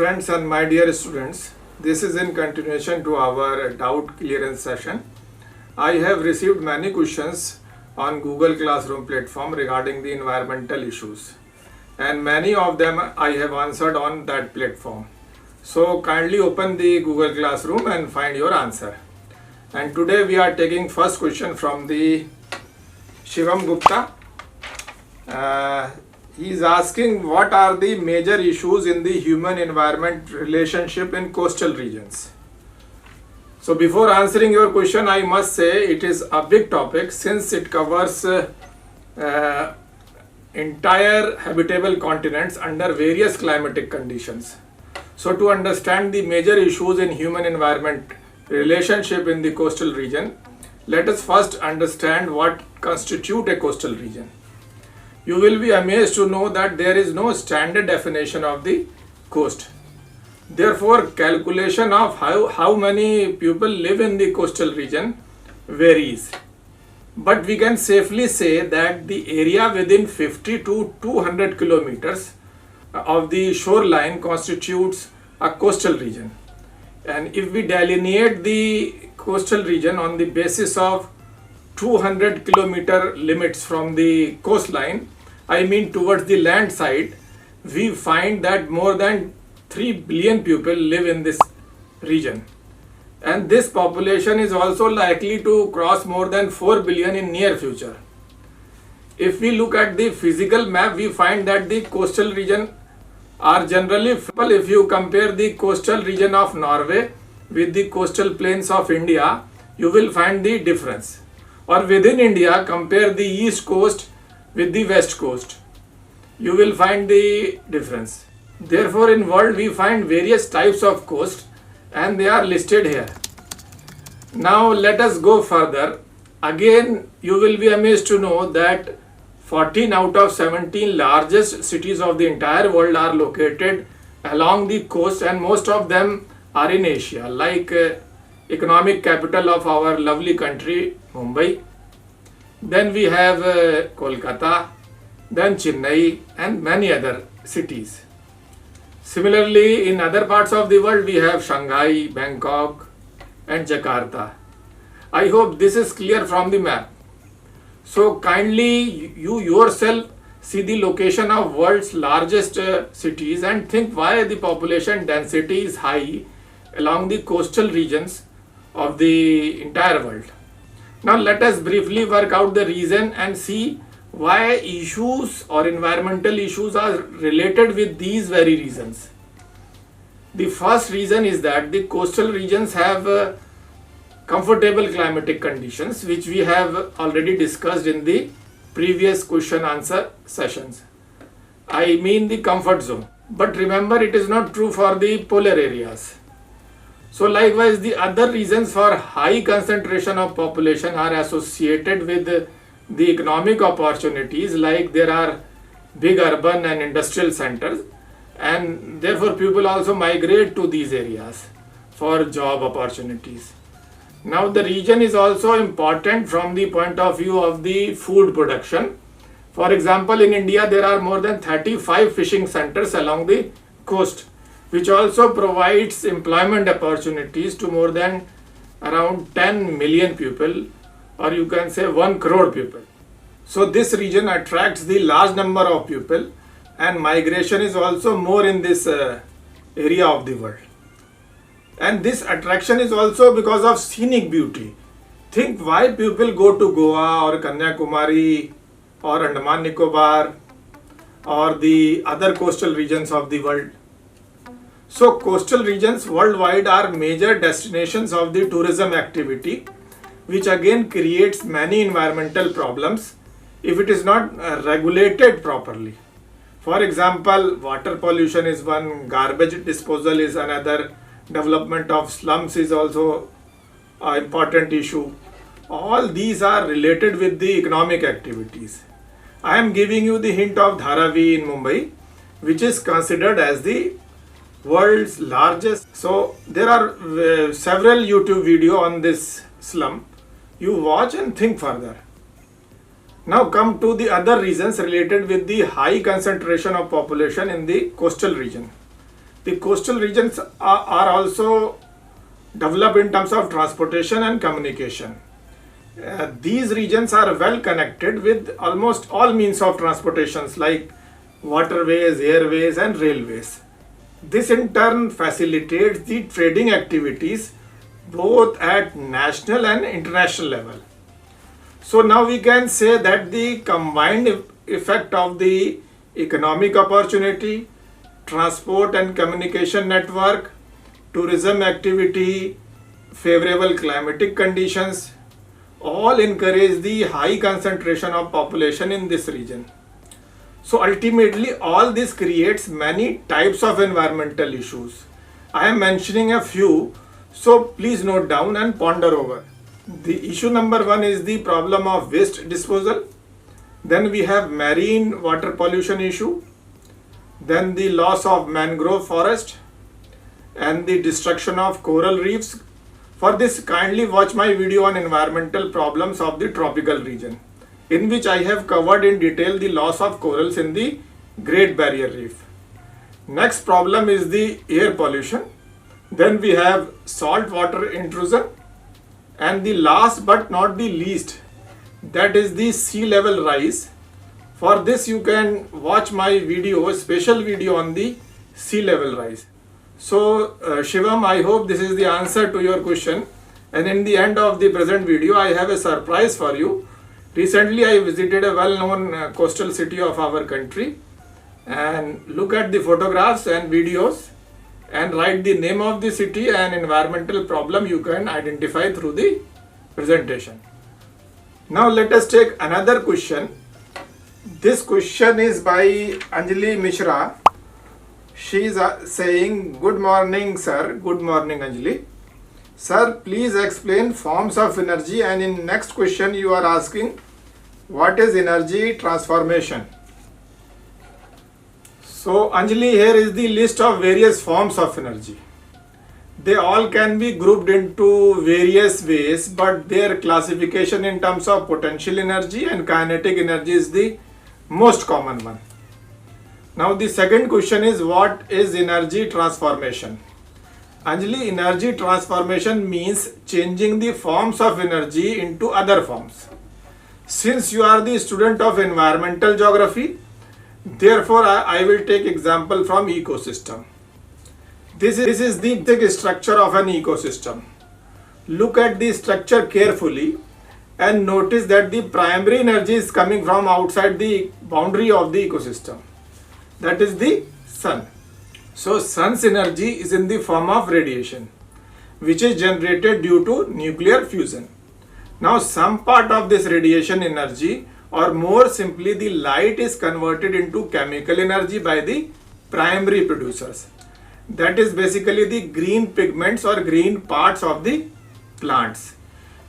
friends and my dear students, this is in continuation to our doubt clearance session. I have received many questions on Google Classroom platform regarding the environmental issues, and many of them I have answered on that platform. So kindly open the Google Classroom and find your answer. And today we are taking first question from the Shivam Gupta. He is asking what are the major issues in the human environment relationship in coastal regions. So before answering your question, I must say it is a big topic since it covers entire habitable continents under various climatic conditions. So to understand the major issues in human environment relationship in the coastal region, let us first understand what constitutes a coastal region. You will be amazed to know that there is no standard definition of the coast. Therefore, calculation of how many people live in the coastal region varies. But we can safely say that the area within 50 to 200 kilometers of the shoreline constitutes a coastal region. And if we delineate the coastal region on the basis of 200 kilometer limits from the coastline, I mean towards the land side, we find that more than 3 billion people live in this region. And this population is also likely to cross more than 4 billion in near future. If we look at the physical map, we find that the coastal region are generally, if you compare the coastal region of Norway with the coastal plains of India, you will find the difference. Or within India, compare the east coast with the west coast. You will find the difference. Therefore, in world we find various types of coast and they are listed here. Now let us go further. Again, you will be amazed to know that 14 out of 17 largest cities of the entire world are located along the coast, and most of them are in Asia, like economic capital of our lovely country, Mumbai. Then we have Kolkata, then Chennai and many other cities. Similarly, in other parts of the world we have Shanghai, Bangkok and Jakarta. I hope this is clear from the map. So kindly you yourself see the location of world's largest cities and think why the population density is high along the coastal regions of the entire world. Now let us briefly work out the reason and see why issues or environmental issues are related with these very reasons. The first reason is that the coastal regions have comfortable climatic conditions, which we have already discussed in the previous question answer sessions. I mean the comfort zone. But remember, it is not true for the polar areas. So likewise, the other reasons for high concentration of population are associated with the economic opportunities, like there are big urban and industrial centers, and therefore people also migrate to these areas for job opportunities. Now the region is also important from the point of view of the food production. For example, in India there are more than 35 fishing centers along the coast, which also provides employment opportunities to more than around 10 million people, or you can say 1 crore people. So this region attracts the large number of people, and migration is also more in this area of the world. And this attraction is also because of scenic beauty. Think why people go to Goa or Kanyakumari or Andaman Nicobar or the other coastal regions of the world. So coastal regions worldwide are major destinations of the tourism activity, which again creates many environmental problems if it is not regulated properly. For example, water pollution is one, garbage disposal is another, development of slums is also an important issue. All these are related with the economic activities. I am giving you the hint of Dharavi in Mumbai, which is considered as the world's largest. So there are several YouTube videos on this slum. You watch and think further. Now come to the other reasons related with the high concentration of population in the coastal region. The coastal regions are also developed in terms of transportation and communication. These regions are well connected with almost all means of transportations like waterways, airways and railways. This in turn facilitates the trading activities both at national and international level. So now we can say that the combined effect of the economic opportunity, transport and communication network, tourism activity, favorable climatic conditions, all encourage the high concentration of population in this region. So ultimately all this creates many types of environmental issues. I am mentioning a few, so please note down and ponder over. The issue number one is the problem of waste disposal. Then we have marine water pollution issue. Then the loss of mangrove forest and the destruction of coral reefs. For this, kindly watch my video on environmental problems of the tropical region, in which I have covered in detail the loss of corals in the Great Barrier Reef. Next problem is the air pollution. Then we have salt water intrusion. And the last but not the least, that is the sea level rise. For this you can watch my video, a special video on the sea level rise. So Shivam, I hope this is the answer to your question. And in the end of the present video, I have a surprise for you. Recently I visited a well-known coastal city of our country, and look at the photographs and videos and write the name of the city and environmental problem you can identify through the presentation. Now let us take another question. This question is by Anjali Mishra. She is saying, good morning sir. Good morning Anjali. Sir, please explain forms of energy, and in next question you are asking what is energy transformation. So Anjali, here is the list of various forms of energy. They all can be grouped into various ways, but their classification in terms of potential energy and kinetic energy is the most common one. Now the second question is, what is energy transformation? Anjali, energy transformation means changing the forms of energy into other forms. Since you are the student of environmental geography, therefore I will take example from ecosystem. This is the basic structure of an ecosystem. Look at the structure carefully and notice that the primary energy is coming from outside the boundary of the ecosystem. That is the sun. So sun's energy is in the form of radiation, which is generated due to nuclear fusion. Now some part of this radiation energy, or more simply the light, is converted into chemical energy by the primary producers. That is basically the green pigments or green parts of the plants.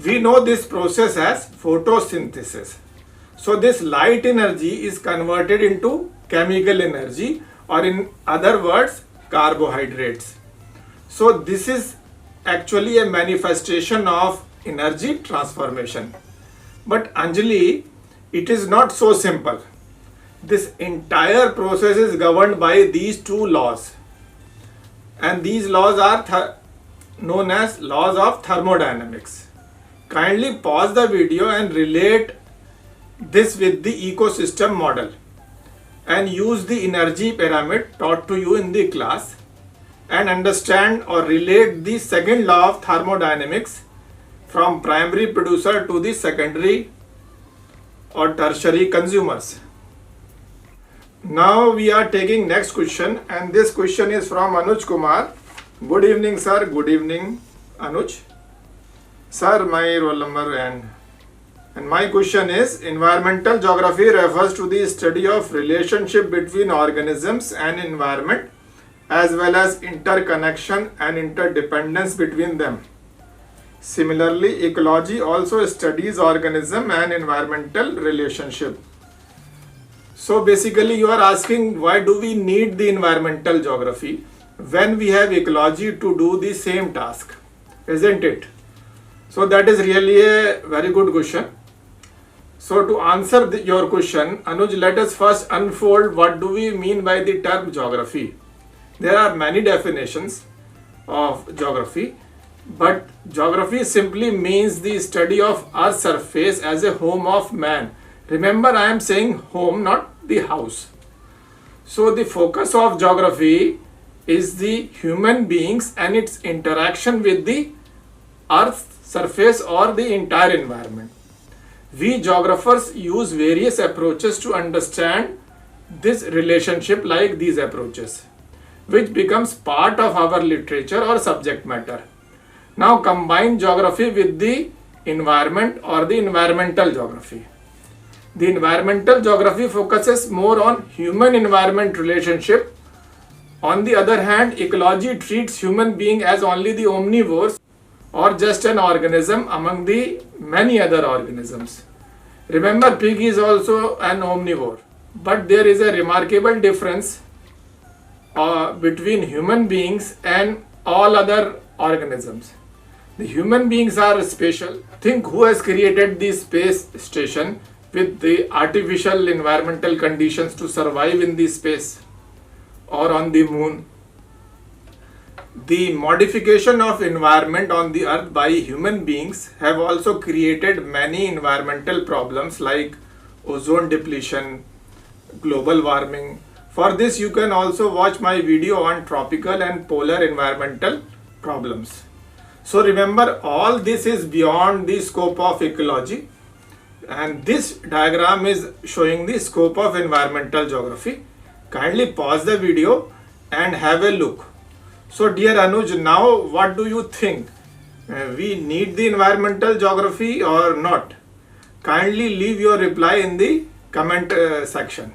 We know this process as photosynthesis. So this light energy is converted into chemical energy, or in other words, carbohydrates. So this is actually a manifestation of energy transformation. But Anjali, it is not so simple. This entire process is governed by these two laws, and these laws are known as laws of thermodynamics. Kindly pause the video and relate this with the ecosystem model, and use the energy pyramid taught to you in the class, and understand or relate the second law of thermodynamics from primary producer to the secondary or tertiary consumers. Now we are taking next question, and this question is from Anuj Kumar. Good evening sir. Good evening Anuj. Sir, my roll number and my question is, environmental geography refers to the study of relationship between organisms and environment, as well as interconnection and interdependence between them. Similarly, ecology also studies organism and environmental relationship. So basically you are asking, why do we need the environmental geography when we have ecology to do the same task, isn't it? So that is really a very good question. So to answer your question, Anuj, let us first unfold what do we mean by the term geography. There are many definitions of geography, but geography simply means the study of Earth's surface as a home of man. Remember, I am saying home, not the house. So the focus of geography is the human beings and its interaction with the Earth's surface or the entire environment. We geographers use various approaches to understand this relationship, like these approaches, which becomes part of our literature or subject matter. Now combine geography with the environment or the environmental geography. The environmental geography focuses more on human-environment relationship. On the other hand, ecology treats human being as only the omnivores or just an organism among the many other organisms. Remember, pig is also an omnivore, but there is a remarkable difference between human beings and all other organisms. The human beings are special. Think who has created the space station with the artificial environmental conditions to survive in the space or on the moon. The modification of environment on the earth by human beings have also created many environmental problems like ozone depletion, global warming. For this, you can also watch my video on tropical and polar environmental problems. So remember, all this is beyond the scope of ecology, and this diagram is showing the scope of environmental geography. Kindly pause the video and have a look. So dear Anuj, now what do you think? We need the environmental geography or not? Kindly leave your reply in the comment section.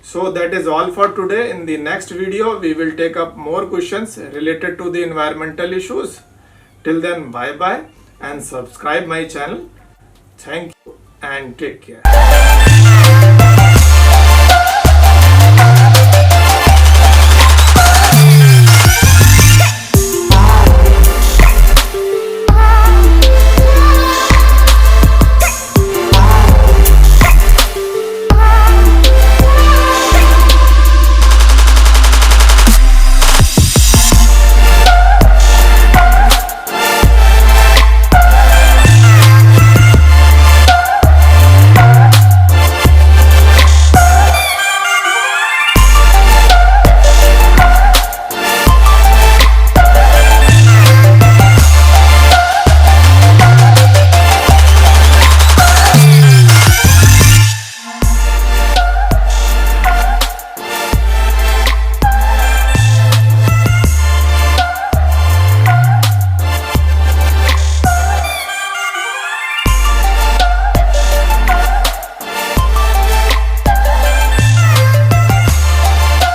So that is all for today. In the next video, we will take up more questions related to the environmental issues. Till then, bye bye and subscribe my channel. Thank you and take care.